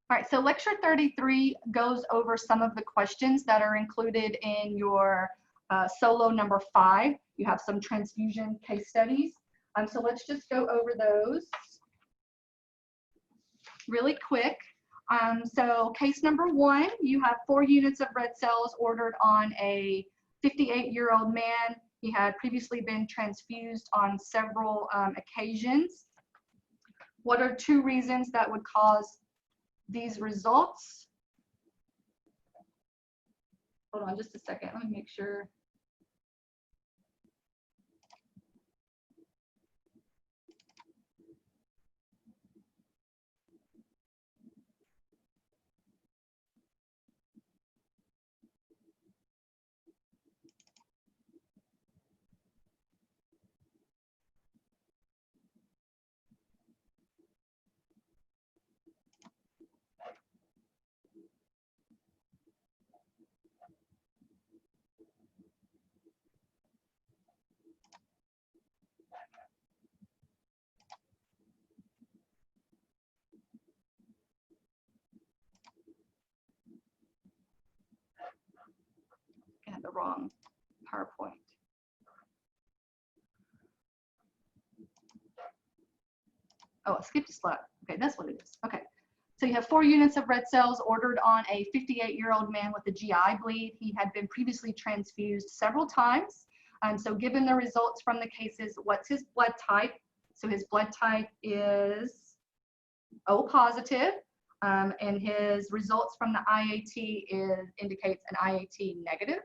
All right, so lecture 33 goes over some of the questions that are included in your solo number 5. You have some transfusion case studies. So let's just go over those really quick. So case number 1, you have 4 units of red cells ordered on a 58-year-old man. He had previously been transfused on several occasions. What are 2 reasons that would cause these results? Hold on just a second, let me make sure. I had the wrong PowerPoint. Oh, I skipped a slide. Okay, that's what it is. Okay, so you have 4 units of red cells ordered on a 58-year-old man with a GI bleed. He had been previously transfused several times. So given the results from the cases, what's his blood type? So his blood type is O positive, and his results from the IAT indicates an IAT negative.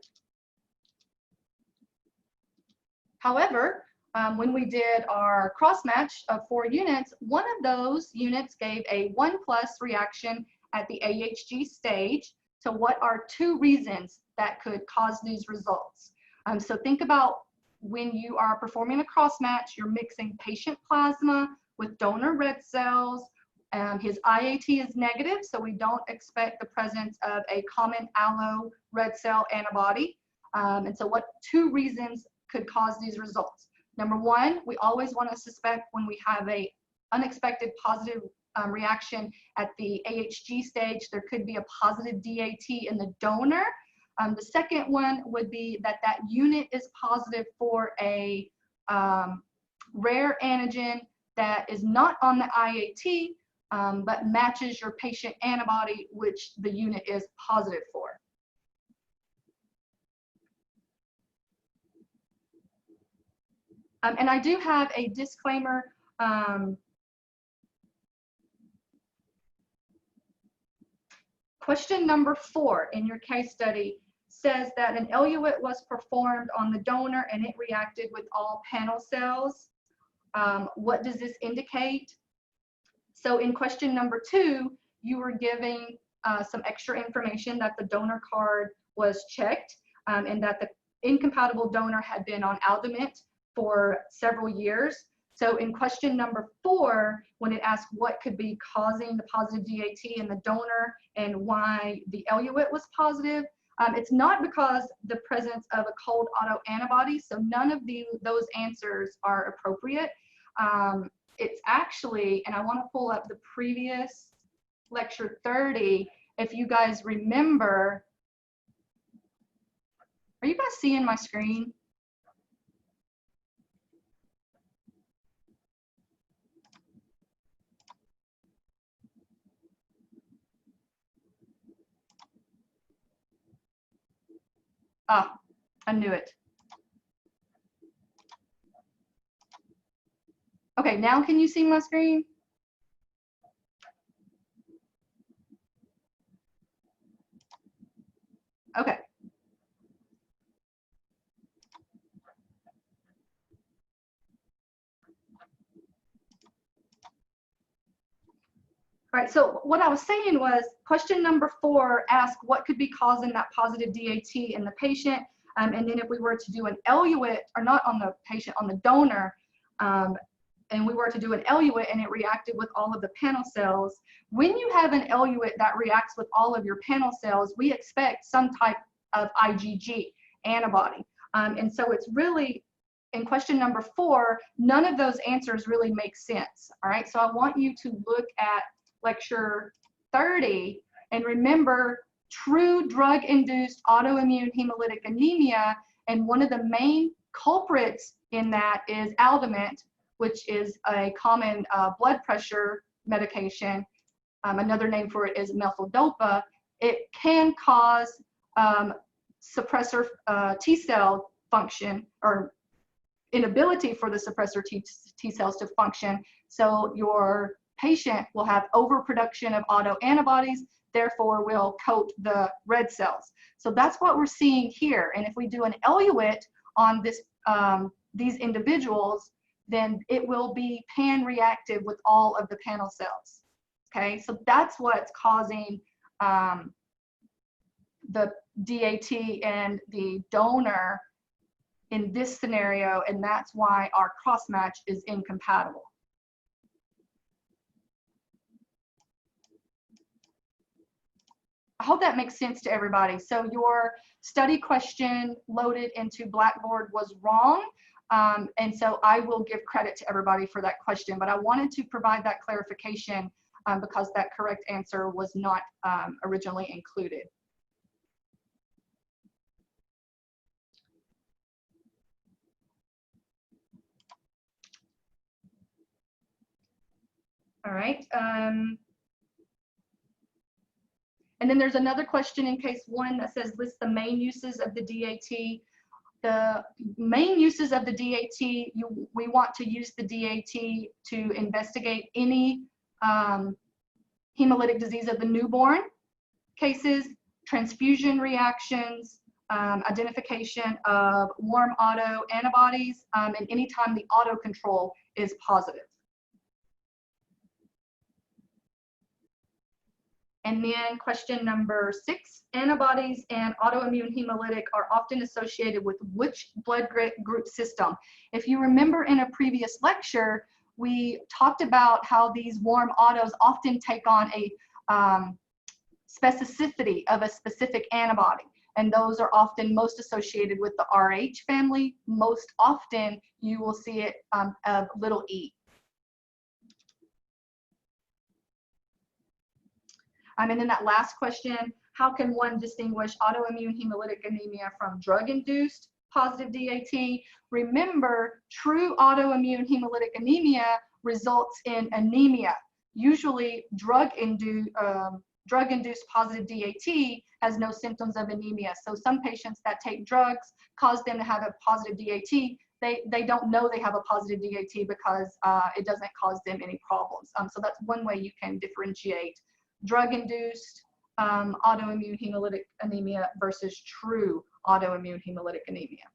However, when we did our cross match of 4 units, one of those units gave a 1+ reaction at the AIHA stage. So what are 2 reasons that could cause these results? So think about when you are performing a cross match, you're mixing patient plasma with donor red cells. His IAT is negative, so we don't expect the presence of a common allo red cell antibody. And so what 2 reasons could cause these results? Number 1, we always want to suspect when we have a unexpected positive reaction at the AIHA stage, there could be a positive DAT in the donor. The second one would be that that unit is positive for a rare antigen that is not on the IAT, but matches your patient antibody, which the unit is positive for. And I do have a disclaimer. Question number 4 in your case study says that an eluate was performed on the donor and it reacted with all panel cells. What does this indicate? So in question number 2, you were giving some extra information that the donor card was checked and that the incompatible donor had been on Aldemate for several years. So in question number 4, when it asked what could be causing the positive DAT in the donor and why the eluate was positive, it's not because the presence of a cold autoantibody. So none of those answers are appropriate. It's actually, and I want to pull up the previous lecture 30, if you guys remember. Are you guys seeing my screen? Ah, I knew it. Okay, now can you see my screen? Okay. All right, so what I was saying was question number 4 asked what could be causing that positive DAT in the patient. And then if we were to do an eluate, or not on the patient, on the donor, and we were to do an eluate and it reacted with all of the panel cells, when you have an eluate that reacts with all of your panel cells, we expect some type of IgG antibody. And so it's really, in question number 4, none of those answers really make sense. All right, so I want you to look at lecture 30. And remember, true drug-induced autoimmune hemolytic anemia, and one of the main culprits in that is Aldament, which is a common blood pressure medication. Another name for it is methyldopa. It can cause suppressor T cell function, or inability for the suppressor T cells to function. So your patient will have overproduction of autoantibodies, therefore will coat the red cells. So that's what we're seeing here. And if we do an eluate on this, these individuals, then it will be pan-reactive with all of the panel cells. Okay, so that's what's causing the DAT and the donor in this scenario, and that's why our cross-match is incompatible. I hope that makes sense to everybody. So your study question loaded into Blackboard was wrong, and so I will give credit to everybody for that question, but I wanted to provide that clarification because that correct answer was not originally included. All right. And then there's another question in case 1 that says list the main uses of the DAT. The main uses of the DAT, we want to use the DAT to investigate any hemolytic disease of the newborn cases, transfusion reactions, identification of warm autoantibodies, and anytime the auto control is positive. And then question number 6, antibodies and autoimmune hemolytic are often associated with which blood group system? If you remember in a previous lecture, we talked about how these warm autos often take on a specificity of a specific antibody. And those are often most associated with the Rh family. Most often you will see it of little e. And then that last question, how can one distinguish autoimmune hemolytic anemia from drug-induced positive DAT? Remember, true autoimmune hemolytic anemia results in anemia. Usually drug-induced positive DAT has no symptoms of anemia. So some patients that take drugs cause them to have a positive DAT. They don't know they have a positive DAT because it doesn't cause them any problems. So that's one way you can differentiate drug-induced autoimmune hemolytic anemia versus true autoimmune hemolytic anemia.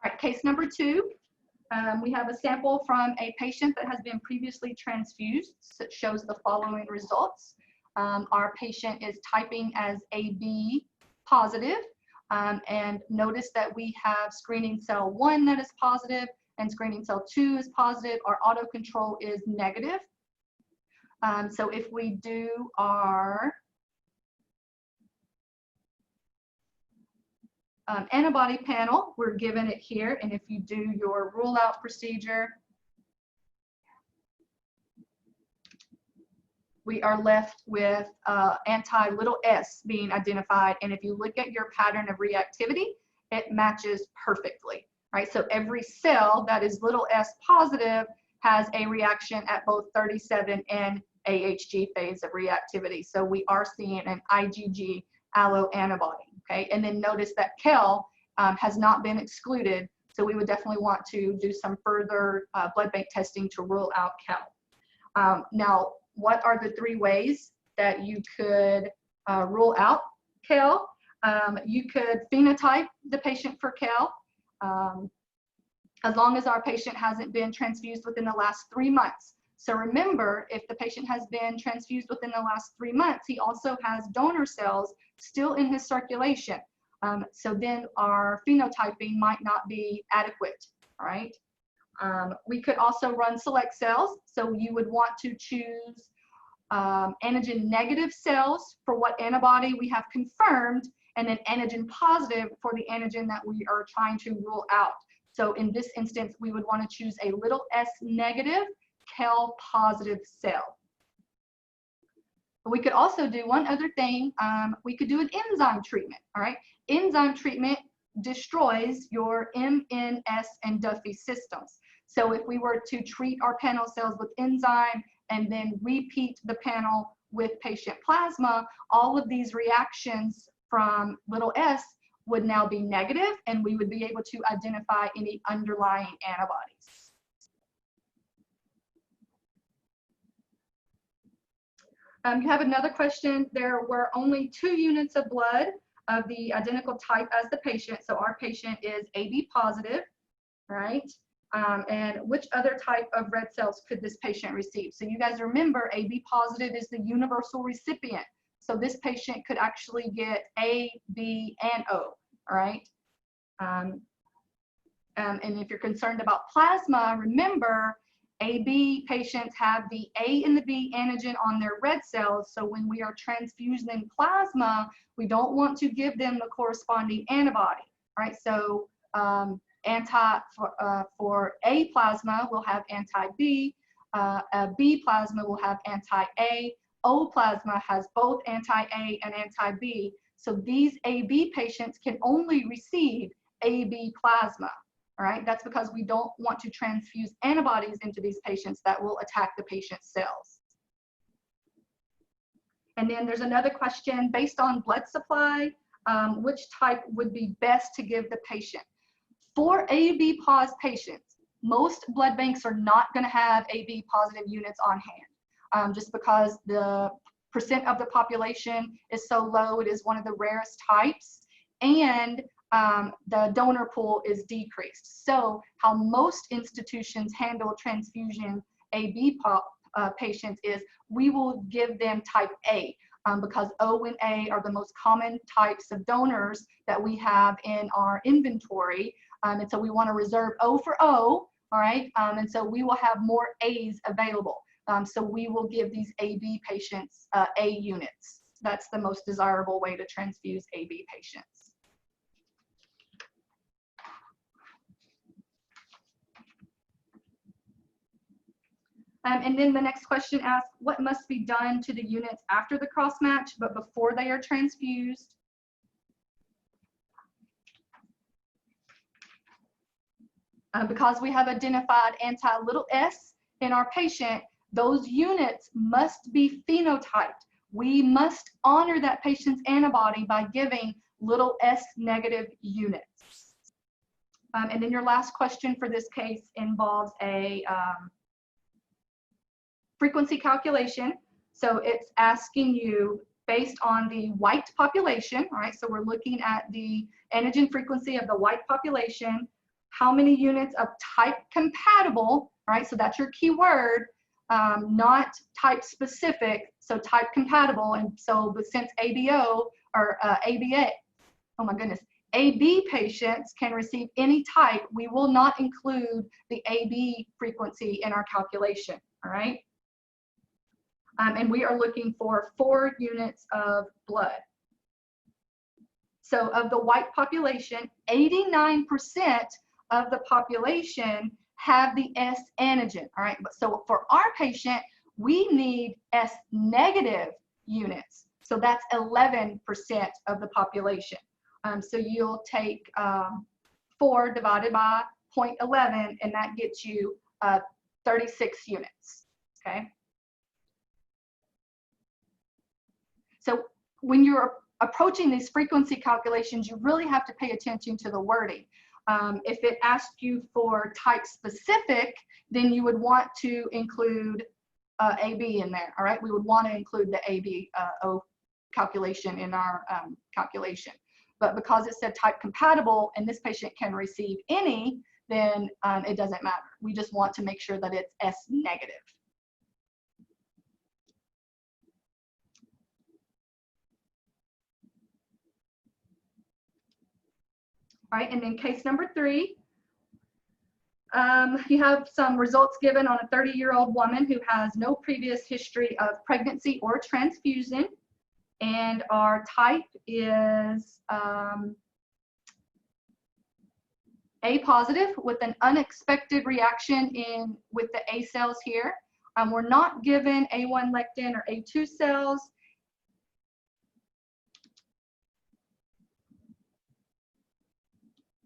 All right, case number 2. We have a sample from a patient that has been previously transfused. So it shows the following results. Our patient is typing as AB positive, and notice that we have screening cell 1 that is positive, and screening cell 2 is positive. Our auto control is negative. So if we do our antibody panel, we're given it here. And if you do your rule out procedure, we are left with anti-little s being identified. And if you look at your pattern of reactivity, it matches perfectly. Right, so every cell that is little s positive has a reaction at both 37 and AHG phase of reactivity. So we are seeing an IgG alloantibody. Okay, and then notice that KEL has not been excluded. So we would definitely want to do some further blood bank testing to rule out KEL. Now, what are the 3 ways that you could rule out KEL? You could phenotype the patient for KEL. As long as our patient hasn't been transfused within the last 3 months. So remember, if the patient has been transfused within the last 3 months, he also has donor cells still in his circulation. So then our phenotyping might not be adequate, all right? We could also run select cells. So you would want to choose antigen negative cells for what antibody we have confirmed, and then antigen positive for the antigen that we are trying to rule out. So in this instance, we would want to choose a little s negative KEL positive cell. We could also do one other thing. We could do an enzyme treatment. All right, enzyme treatment destroys your MNS and Duffy systems. So if we were to treat our panel cells with enzyme and then repeat the panel with patient plasma, all of these reactions from little s would now be negative, and we would be able to identify any underlying antibodies. You have another question. There were only 2 units of blood of the identical type as the patient. So our patient is AB positive, right? And which other type of red cells could this patient receive? So you guys remember AB positive is the universal recipient. So this patient could actually get A, B, and O, all right? And if you're concerned about plasma, remember AB patients have the A and the B antigen on their red cells. So when we are transfusing plasma, we don't want to give them the corresponding antibody, right? So for A plasma, we'll have anti-B. B plasma will have anti-A. O plasma has both anti-A and anti-B. So these AB patients can only receive AB plasma. All right, that's because we don't want to transfuse antibodies into these patients that will attack the patient's cells. And then there's another question, based on blood supply, which type would be best to give the patient? For AB positive patients, most blood banks are not going to have AB positive units on hand, just because the percent of the population is so low. It is one of the rarest types, and the donor pool is decreased. So how most institutions handle transfusion AB patients is we will give them type A, because O and A are the most common types of donors that we have in our inventory. And so we want to reserve O for O, all right? And so we will have more A's available. So we will give these AB patients A units. That's the most desirable way to transfuse AB patients. And then the next question asks, what must be done to the units after the cross match, but before they are transfused? Because we have identified anti-little s in our patient, those units must be phenotyped. We must honor that patient's antibody by giving little s negative units. And then your last question for this case involves a frequency calculation. So it's asking you, based on the white population, all right, so we're looking at the antigen frequency of the white population, how many units of type compatible, all right, so that's your key word, not type specific, so type compatible. And so, but since ABO or ABA, oh my goodness, AB patients can receive any type, we will not include the AB frequency in our calculation, all right? And we are looking for 4 units of blood. So of the white population, 89% of the population have the S antigen, all right? So for our patient, we need S negative units. So that's 11% of the population. So you'll take 4 divided by 0.11, and that gets you 36 units, okay? So when you're approaching these frequency calculations, you really have to pay attention to the wording. If it asks you for type specific, then you would want to include AB in there, all right? We would want to include the ABO calculation in our calculation. But because it said type compatible and this patient can receive any, then it doesn't matter. We just want to make sure that it's S negative. All right, and then case number 3, you have some results given on a 30-year-old woman who has no previous history of pregnancy or transfusion, and our type is A positive with an unexpected reaction with the A cells here. We're not given A1 lectin or A2 cells.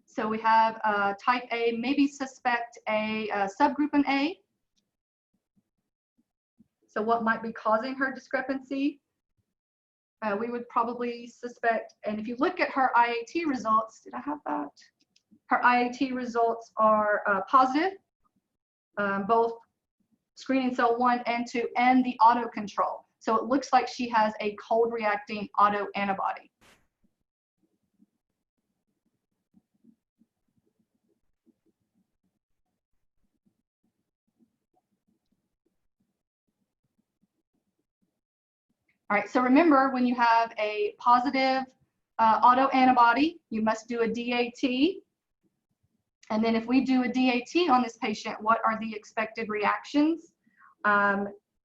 So we have type A, maybe suspect a subgroup in A. So what might be causing her discrepancy? We would probably suspect, and if you look at her IAT results, did I have that? Her IAT results are positive, both screening cell 1 and 2 and the auto control. So it looks like she has a cold reacting autoantibody. All right, so remember, when you have a positive autoantibody, you must do a DAT. And then if we do a DAT on this patient, what are the expected reactions?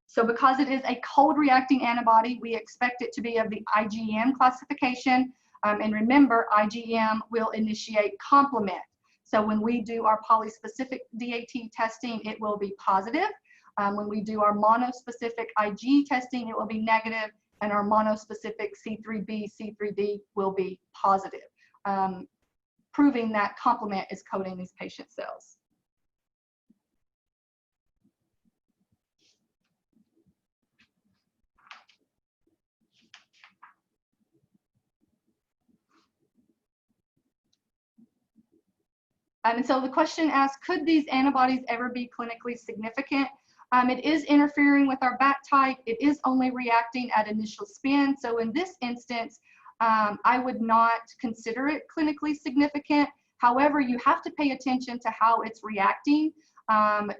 So because it is a cold reacting antibody, we expect it to be of the IgM classification. And remember, IgM will initiate complement. So when we do our polyspecific DAT testing, it will be positive. When we do our monospecific Ig testing, it will be negative, and our monospecific C3b, C3d will be positive, proving that complement is coating these patient cells. And so the question asks, could these antibodies ever be clinically significant? It is interfering with our back type. It is only reacting at initial spin. So in this instance, I would not consider it clinically significant. However, you have to pay attention to how it's reacting.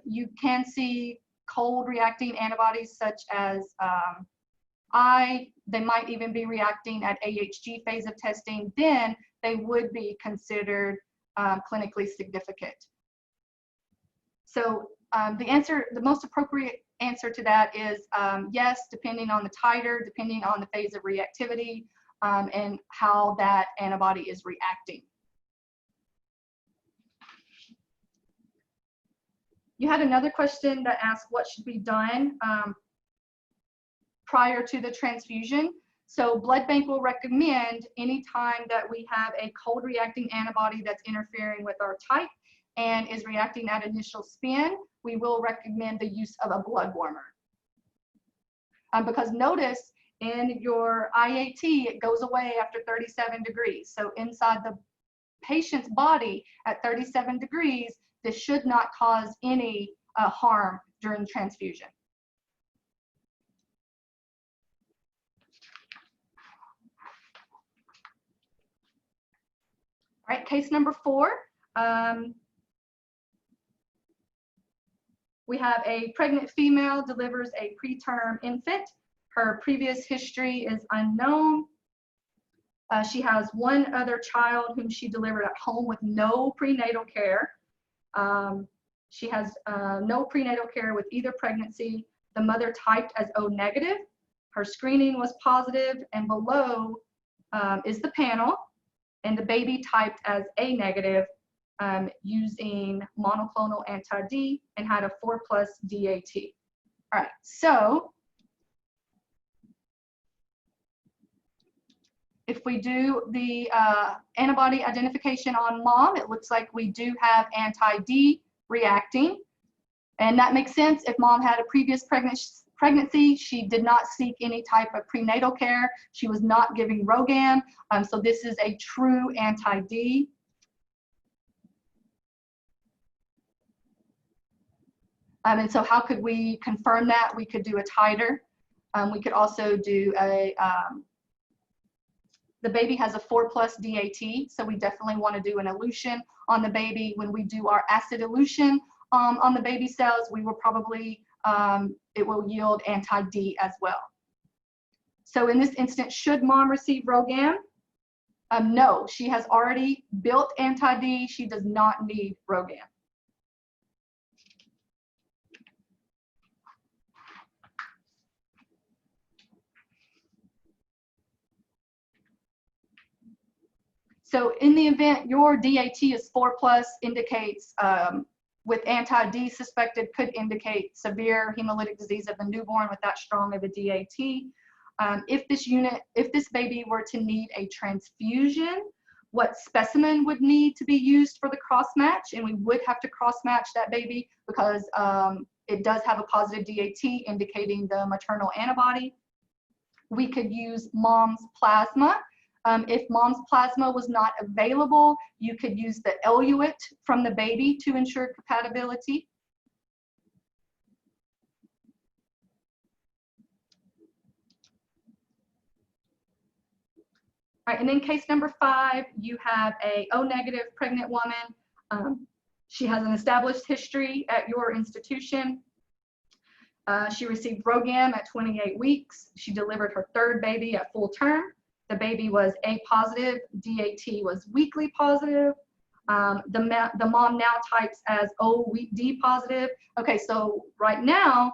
You can see cold reacting antibodies such as they might even be reacting at AHG phase of testing. Then they would be considered clinically significant. So the most appropriate answer to that is yes, depending on the titer, depending on the phase of reactivity, and how that antibody is reacting. You had another question that asked what should be done prior to the transfusion. So BloodBank will recommend anytime that we have a cold reacting antibody that's interfering with our type and is reacting at initial spin, we will recommend the use of a blood warmer. Because notice in your IAT, it goes away after 37 degrees. So inside the patient's body at 37 degrees, this should not cause any harm during transfusion. All right, case number 4. We have a pregnant female delivers a preterm infant. Her previous history is unknown. She has one other child whom she delivered at home with no prenatal care. She has no prenatal care with either pregnancy. The mother typed as O negative. Her screening was positive, and below is the panel, and the baby typed as A negative using monoclonal anti-D and had a 4+ DAT. All right, so if we do the antibody identification on mom, it looks like we do have anti-D reacting. And that makes sense. If mom had a previous pregnancy, she did not seek any type of prenatal care. She was not giving RhoGAM. So this is a true anti-D. And so how could we confirm that? We could do a titer. We could also do a, the baby has a 4+ DAT, so we definitely want to do an elution on the baby. When we do our acid elution on the baby cells, we will probably, it will yield anti-D as well. So in this instance, should mom receive RhoGAM? No, she has already built anti-D. She does not need RhoGAM. So in the event your DAT is 4+, indicates with anti-D suspected, could indicate severe hemolytic disease of the newborn with that strong of a DAT. If this baby were to need a transfusion, what specimen would need to be used for the cross match, and we would have to cross match that baby because it does have a positive DAT indicating the maternal antibody. We could use mom's plasma. If mom's plasma was not available, you could use the eluate from the baby to ensure compatibility. All right, and then case number 5, you have a O-negative pregnant woman. She has an established history at your institution. She received RhoGAM at 28 weeks. She delivered her 3rd baby at full term. The baby was A positive, DAT was weakly positive. The mom now types as O D positive. Okay, so right now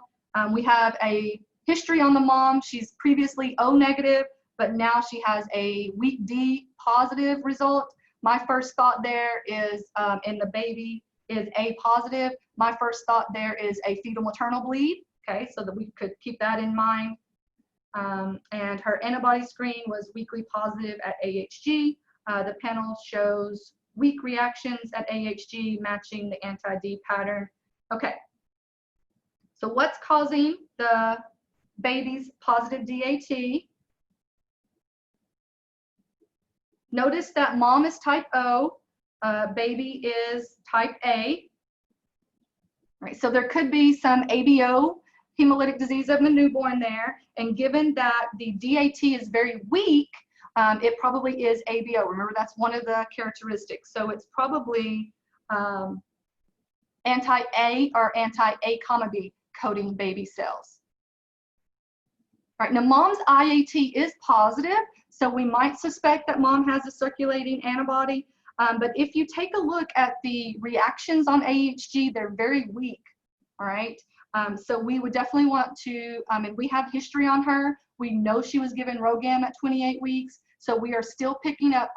we have a history on the mom. She's previously O negative, but now she has a weak D positive result. My first thought there is, and the baby is A positive, my first thought there is a fetal maternal bleed. Okay, so that we could keep that in mind. And her antibody screen was weakly positive at AHG. The panel shows weak reactions at AHG matching the anti-D pattern. Okay, so what's causing the baby's positive DAT? Notice that mom is type O, baby is type A. All right, so there could be some ABO, hemolytic disease of the newborn there, and given that the DAT is very weak, it probably is ABO. Remember, that's one of the characteristics. So it's probably anti-A or anti-A, B coding baby cells. All right, now mom's IAT is positive, so we might suspect that mom has a circulating antibody. But if you take a look at the reactions on AHG, they're very weak. All right. So we would definitely want to, and we have history on her. We know she was given RhoGAM at 28 weeks. So we are still picking up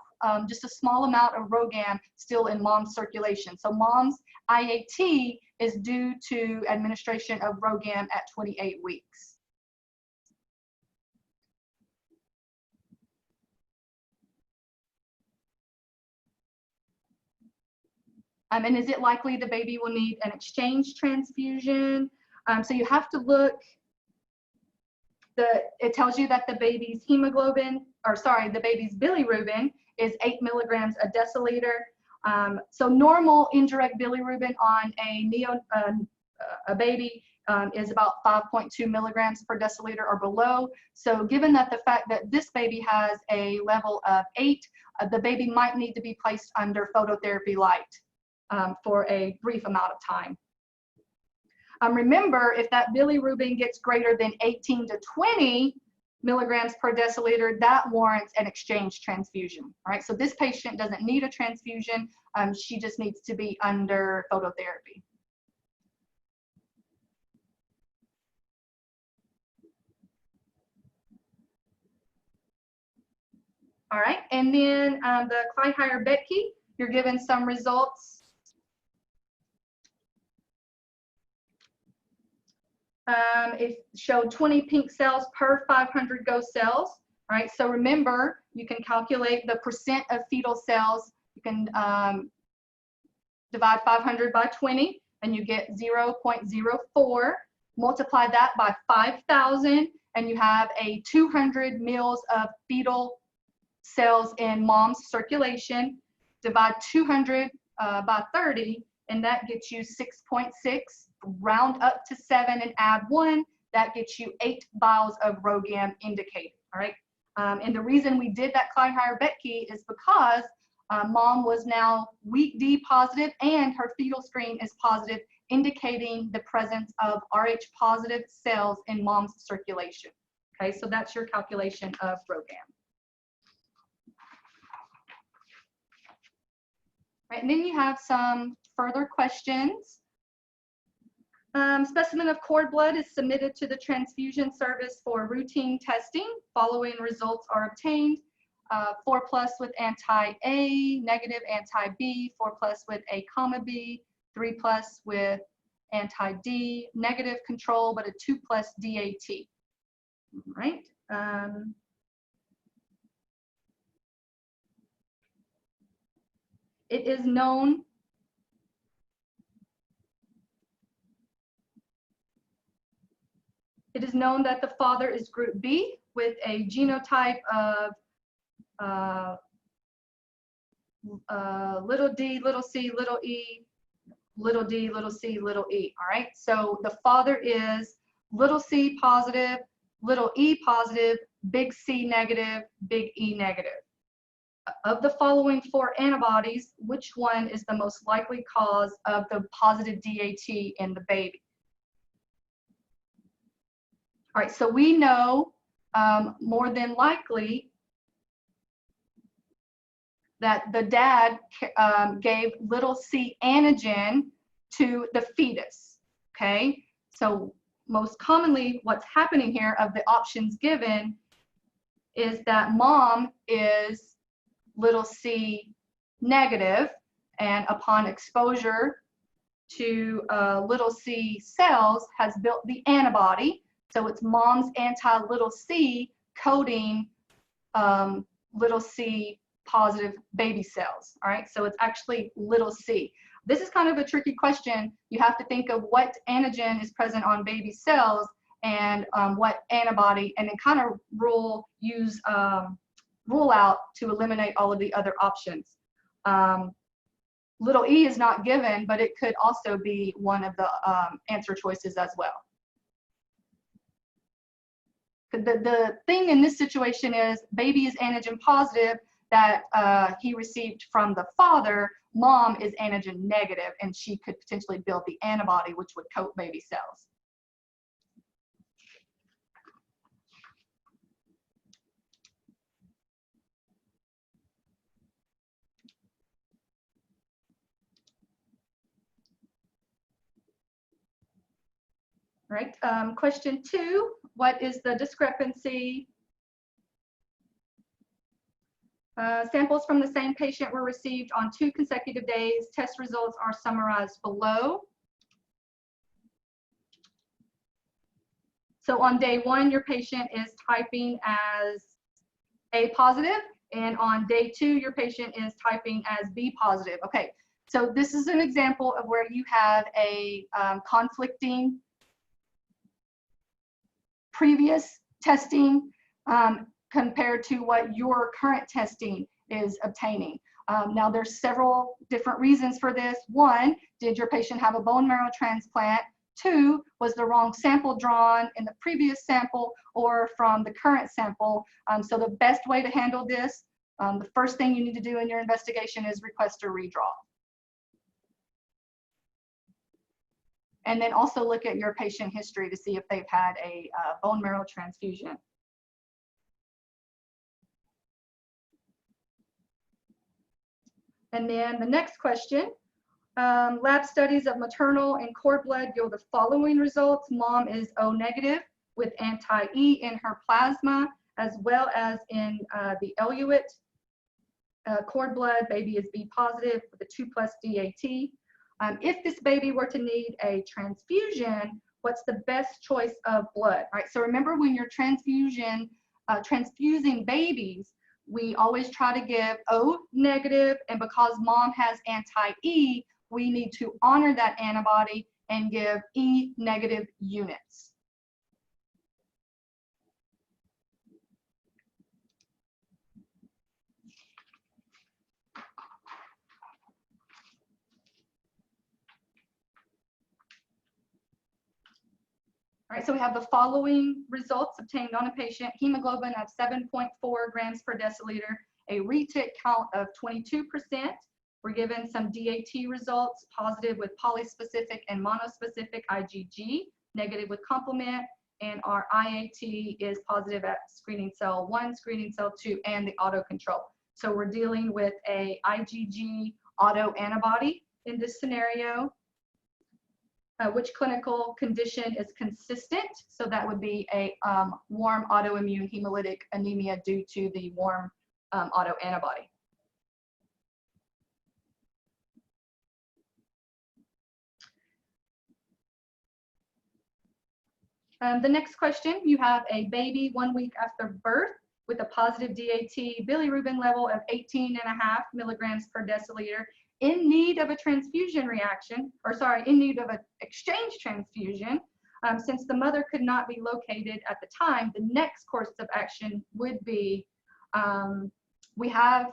just a small amount of RhoGAM still in mom's circulation. So mom's IAT is due to administration of RhoGAM at 28 weeks. And is it likely the baby will need an exchange transfusion? So you have to look, it tells you that the baby's hemoglobin, or sorry, the baby's bilirubin is 8 milligrams a deciliter. So normal indirect bilirubin on a baby is about 5.2 milligrams per deciliter or below. So given that the fact that this baby has a level of 8, the baby might need to be placed under phototherapy light for a brief amount of time. Remember, if that bilirubin gets greater than 18 to 20 milligrams per deciliter, that warrants an exchange transfusion. All right, so this patient doesn't need a transfusion. She just needs to be under phototherapy. All right, and then the Kleihire-Betke, you're given some results. It showed 20 pink cells per 500 ghost cells. All right, so remember, you can calculate the percent of fetal cells. You can divide 500 by 20, and you get 0.04. Multiply that by 5,000, and you have a 200 mils of fetal cells in mom's circulation. Divide 200 by 30, and that gets you 6.6. Round up to 7 and add 1, that gets you 8 vials of RhoGAM indicated. All right, and the reason we did that Kleihire-Betke is because mom was now weak D positive and her fetal screen is positive, indicating the presence of Rh positive cells in mom's circulation. Okay, so that's your calculation of RhoGAM. Right, and then you have some further questions. Specimen of cord blood is submitted to the transfusion service for routine testing. Following results are obtained. 4 plus with anti-A, negative anti-B, 4 plus with A comma B, 3 plus with anti-D, negative control, but a 2 plus DAT. All right. It is known that the father is group B with a genotype of little d, little c, little e, little d, little c, little e. All right, so the father is little c positive, little e positive, big C negative, big E negative. Of the following 4 antibodies, which one is the most likely cause of the positive DAT in the baby? All right, so we know more than likely that the dad gave little c antigen to the fetus, okay? So most commonly what's happening here of the options given is that mom is little c negative, and upon exposure to little c cells has built the antibody. So it's mom's anti-little c coding little c positive baby cells. All right, so it's actually little c. This is kind of a tricky question. You have to think of what antigen is present on baby cells and what antibody, and then kind of rule out to eliminate all of the other options. Little e is not given, but it could also be one of the answer choices as well. The thing in this situation is baby is antigen positive that he received from the father. Mom is antigen negative, and she could potentially build the antibody which would coat baby cells. All right, question 2, what is the discrepancy? Samples from the same patient were received on 2 consecutive days. Test results are summarized below. So on day 1, your patient is typing as A positive, and on day 2, your patient is typing as B positive. Okay, so this is an example of where you have a conflicting previous testing compared to what your current testing is obtaining. Now there's several different reasons for this. 1, did your patient have a bone marrow transplant? 2, was the wrong sample drawn in the previous sample or from the current sample? So the best way to handle this, the first thing you need to do in your investigation is request a redraw. And then also look at your patient history to see if they've had a bone marrow transfusion. And then the next question, lab studies of maternal and cord blood yield the following results. Mom is O negative with anti-E in her plasma, as well as in the eluate. Cord blood, baby is B positive with a 2+ DAT. If this baby were to need a transfusion, what's the best choice of blood? All right, so remember when you're transfusing babies, we always try to give O negative, and because mom has anti-E, we need to honor that antibody and give E negative units. All right, so we have the following results obtained on a patient: hemoglobin of 7.4 grams per deciliter, a retic count of 22%. We're given some DAT results, positive with polyspecific and monospecific IgG, negative with complement, and our IAT is positive at screening cell 1, screening cell 2, and the autocontrol. So we're dealing with a IgG autoantibody in this scenario. Which clinical condition is consistent? So that would be a warm autoimmune hemolytic anemia due to the warm autoantibody. The next question, you have a baby 1 week after birth with a positive DAT bilirubin level of 18.5 milligrams per deciliter in need of a transfusion reaction, or sorry, in need of an exchange transfusion. Since the mother could not be located at the time, the next course of action would be, we have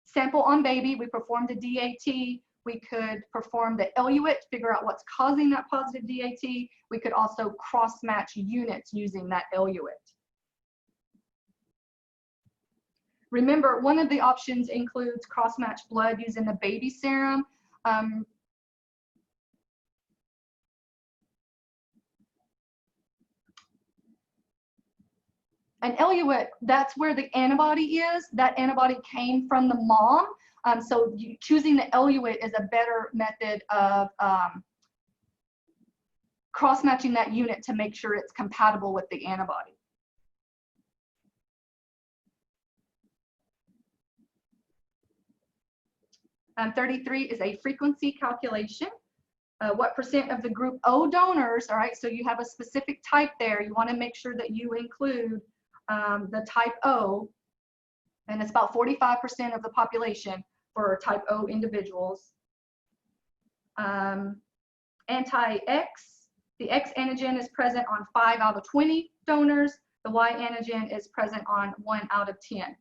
sample on baby, we performed a DAT, we could perform the eluate, figure out what's causing that positive DAT. We could also cross-match units using that eluate. Remember, one of the options includes cross-match blood using the baby serum. An eluate, that's where the antibody is. That antibody came from the mom. So choosing the eluate is a better method of cross-matching that unit to make sure it's compatible with the antibody. And 33 is a frequency calculation. What percent of the group O donors, all right, so you have a specific type there. You want to make sure that you include the type O, and it's about 45% of the population for type O individuals. Anti-X, the X antigen is present on 5 out of 20 donors. The Y antigen is present on 1 out of 10.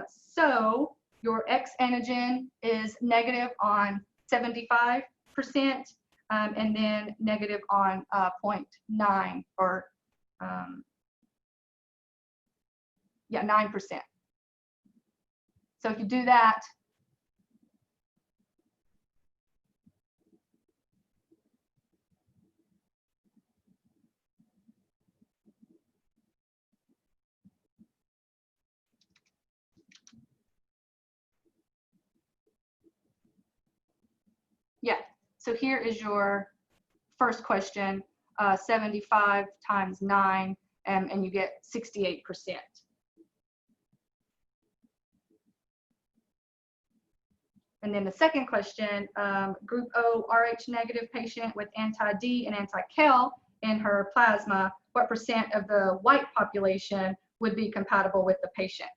So your X antigen is negative on 75%, and then negative on 0.9 or 9%. So if you do that, yeah, so here is your first question, 75 times 9, and you get 68%. And then the second question, group O Rh negative patient with anti-D and anti-Kel in her plasma, what percent of the white population would be compatible with the patient?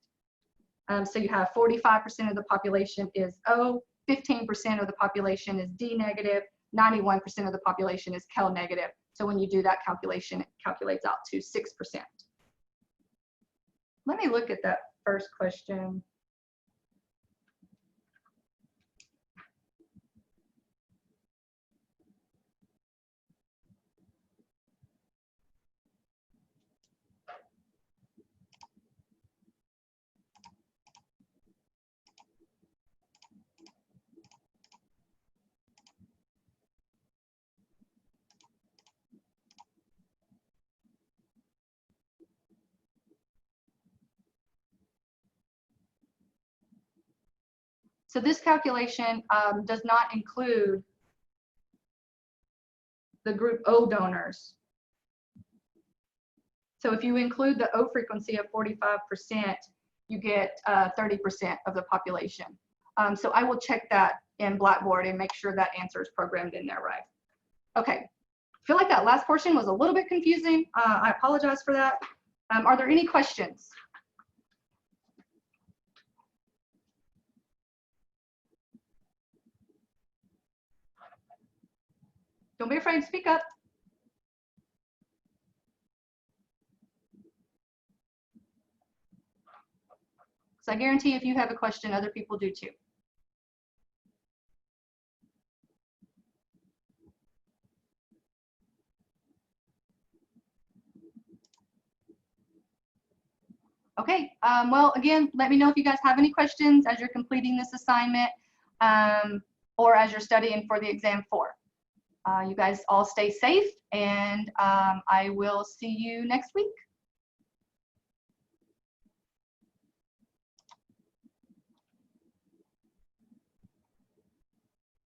So you have 45% of the population is O, 15% of the population is D negative, 91% of the population is Kel negative. So when you do that calculation, it calculates out to 6%. Let me look at that first question. So this calculation does not include the group O donors. So if you include the O frequency of 45%, you get 30% of the population. So I will check that in Blackboard and make sure that answer is programmed in there right. Okay, I feel like that last portion was a little bit confusing. I apologize for that. Are there any questions? Don't be afraid to speak up. So I guarantee if you have a question, other people do too. Okay, well, again, let me know if you guys have any questions as you're completing this assignment or as you're studying for the exam 4. You guys all stay safe, and I will see you next week.